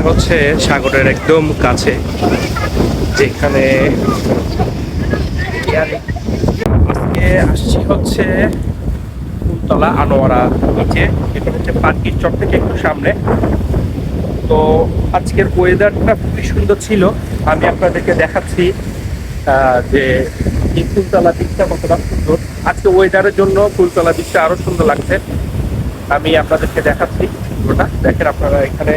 হচ্ছে সাগরের একদম কাছে, যেখানে আজকে আসছি হচ্ছে ফুলতলা আনোয়ারা নিচে। এটা হচ্ছে পার্কির চর থেকে একটু সামনে। তো আজকের ওয়েদারটা খুবই সুন্দর ছিল। আমি আপনাদেরকে দেখাচ্ছি যে এই ফুলতলা বীচটা কতটা সুন্দর। আজকে ওয়েদারের জন্য ফুলতলা বীচটা আরো সুন্দর লাগছে। আমি আপনাদেরকে দেখাচ্ছি ওটা দেখেন। আপনারা এখানে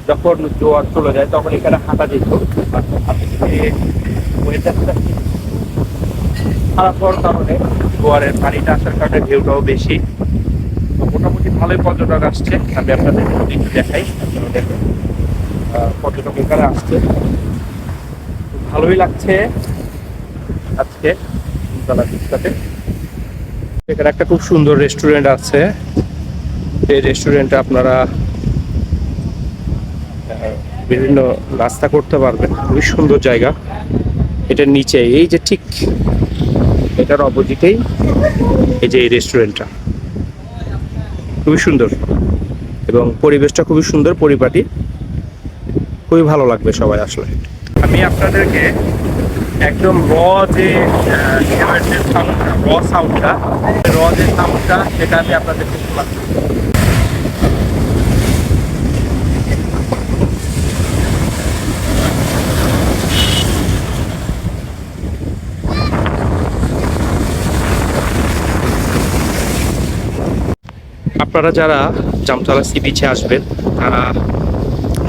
যখন জোয়ার চলে যায় তখন এখানে হাঁটা যেত। ওয়েদারটা খারাপ হওয়ার কারণে, জোয়ারের পানিটা আসার কারণে ঢেউটাও বেশি। মোটামুটি ভালোই পর্যটক আসছে। আমি আপনাদের একটু দেখাই, আপনারা দেখেন পর্যটক এখানে আসছে। ভালোই লাগছে আজকে ফুলতলা বীচটাতে। এখানে একটা খুব সুন্দর রেস্টুরেন্ট আছে। এই রেস্টুরেন্টে আপনারা বিভিন্ন নাস্তা করতে পারবেন। খুবই সুন্দর জায়গা। এটার নিচে এই যে ঠিক এটার অপোজিটেই এই যে এই রেস্টুরেন্টটা খুবই সুন্দর এবং পরিবেশটা খুবই সুন্দর, পরিপাটি। খুবই ভালো লাগবে সবাই আসলে। আমি আপনাদেরকে একদম র যে সাউন্ডটা সেটা আমি আপনাদেরকে শোনাচ্ছি। আপনারা যারা জামতলা সি বিচে আসবেন, তারা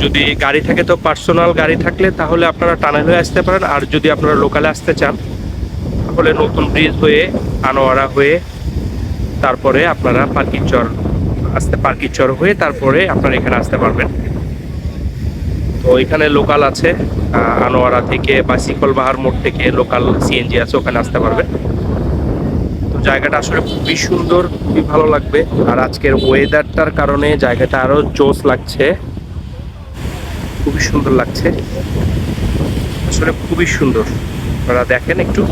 যদি গাড়ি থাকে তো পার্সোনাল গাড়ি থাকলে তাহলে আপনারা টানেল হয়ে আসতে পারেন। আর যদি আপনারা লোকালে আসতে চান তাহলে নতুন ব্রিজ হয়ে আনোয়ারা হয়ে তারপরে আপনারা পার্কির চর হয়ে তারপরে আপনারা এখানে আসতে পারবেন। তো এখানে লোকাল আছে আনোয়ারা থেকে বা শিকলবাহার মোড় থেকে লোকাল সিএনজি আছে, ওখানে আসতে পারবেন। তো জায়গাটা আসলে খুবই সুন্দর, খুবই ভালো লাগবে। আর আজকের ওয়েদারটার কারণে জায়গাটা আরো জোস লাগছে, খুবই সুন্দর লাগছে আসলে, খুবই সুন্দর। আপনারা দেখেন একটু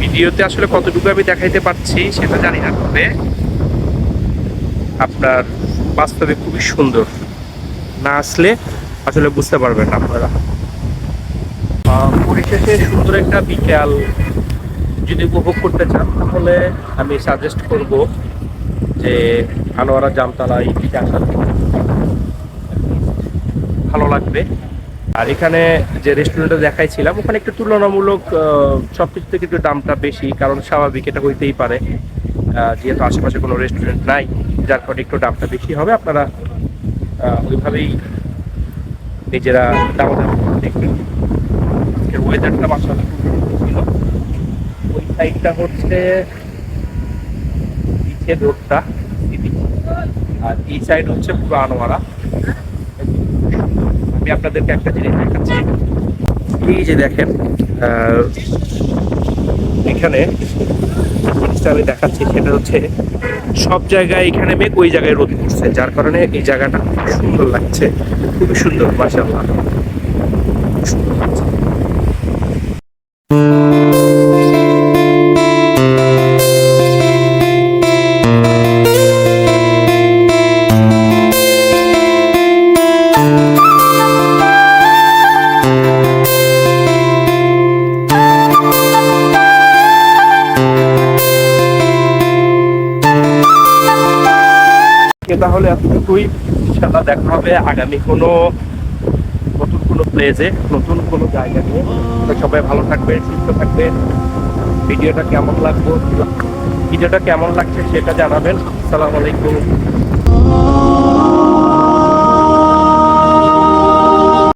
ভিডিওতে আসলে কতটুকু আমি দেখাইতে পারছি সেটা জানি না, তবে আপনার বাস্তবে খুবই সুন্দর। না আসলে আসলে বুঝতে পারবেন না আপনারা। পরিশেষে সুন্দর একটা বিকেল যদি উপভোগ করতে চান তাহলে আমি সাজেস্ট করব যে আনোয়ারা জামতলা এই দিকে আসার ভালো লাগবে। আর এখানে যে রেস্টুরেন্টে দেখাইছিলাম ওখানে একটু তুলনামূলক সবকিছু থেকে একটু দামটা বেশি, কারণ স্বাভাবিক এটা হইতেই পারে, যেহেতু আশেপাশে কোনো রেস্টুরেন্ট নাই, যার কারণে একটু দামটা বেশি হবে। আপনারা ওইভাবেই নিজেরা দামাদামি করে দেখবেন। ওয়েদারটা মাশাআল্লাহ খুব সুন্দর ছিল। ওই সাইডটা হচ্ছে বিচের রোডটা, আর এই সাইড হচ্ছে পুরো আনোয়ারা। আমি আপনাদেরকে একটা জিনিস দেখাচ্ছি। এই যে দেখেন এখানে জিনিসটা আমি দেখাচ্ছি, সেটা হচ্ছে সব জায়গায় এখানে মেঘ, ওই জায়গায় রোদ পড়ছে, যার কারণে এই জায়গাটা সুন্দর লাগছে, খুবই সুন্দর মাশাআল্লাহ। সুন্দর লাগছে। তাহলে এতটুকুই, ইনশাআল্লাহ দেখা হবে আগামী কোনো নতুন কোনো প্লেসে, নতুন কোনো জায়গা নিয়ে। সবাই ভালো থাকবে, সুস্থ থাকবে। ভিডিওটা কেমন লাগছে সেটা জানাবেন। আসসালামু আলাইকুম।